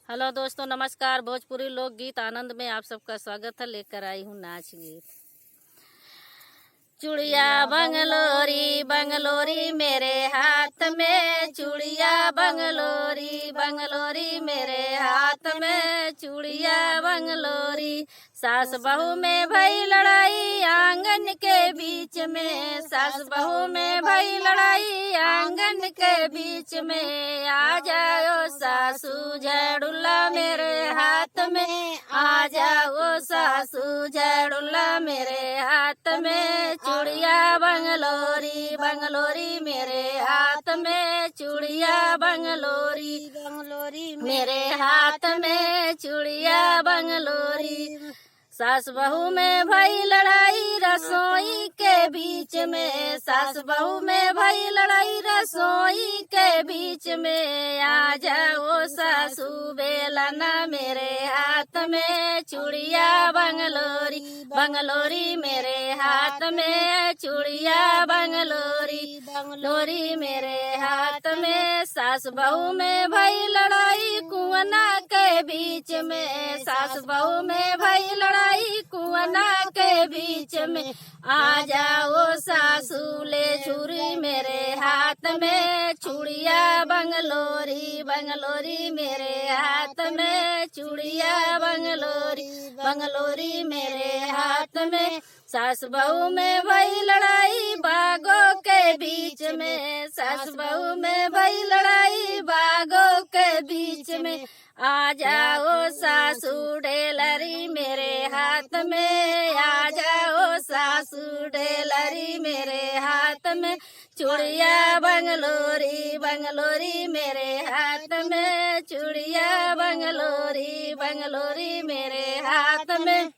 Hello दोस्तों, नमस्कार। भोजपुरी लोकगीत आनंद में आप सबका स्वागत है। लेकर आई हूँ नाच गीत। चूड़िया बंगलोरी बंगलोरी मेरे हाथ में, चूड़िया बंगलोरी बंगलोरी मेरे हाथ में, चूड़िया बंगलोरी। सास बहू में भई लड़ाई आंगन के बीच में, सास बहू में भई लड़ाई आंगन के बीच में। आ जाओ सासू झड़ुल्ला मेरे हाथ में, आ जाओ सासू झड़ुल्ला मेरे हाथ में। चूड़िया बंगलोरी बंगलोरी मेरे हाथ में, चूड़िया बंगलोरी बंगलोरी मेरे हाथ में, चूड़िया बंगलोरी। सास बहू में भई लड़ाई रसोई के बीच में, सास बहू में भई लड़ाई रसोई के बीच में। आ जाओ सासू बेलना मेरे हाथ में, चूड़िया बंगलोरी बंगलोरी मेरे हाथ में, चूड़िया बंगलोरी बंगलोरी मेरे हाथ में। सास बहू में भई लड़ाई कुआना के बीच में, सास बहू में भई लड़ाई कुआना के बीच में। आ जाओ सासू ले छुरी मेरे हाथ में, चूड़िया बंगलोरी बंगलोरी मेरे हाथ में, चूड़िया बंगलोरी बंगलोरी मेरे हाथ में। सास बहू में भई लड़ाई बागों के बीच में, सास बहू में भई लड़ाई बागों के बीच में। आ जाओ सासू ढेलरी मेरे हाथ में, आ जाओ सासू ढेलरी मेरे हाथ में, चूड़िया बंगलोरी बंगलोरी मेरे हाथ में, चूड़िया बंगलोरी बंगलोरी मेरे हाथ में।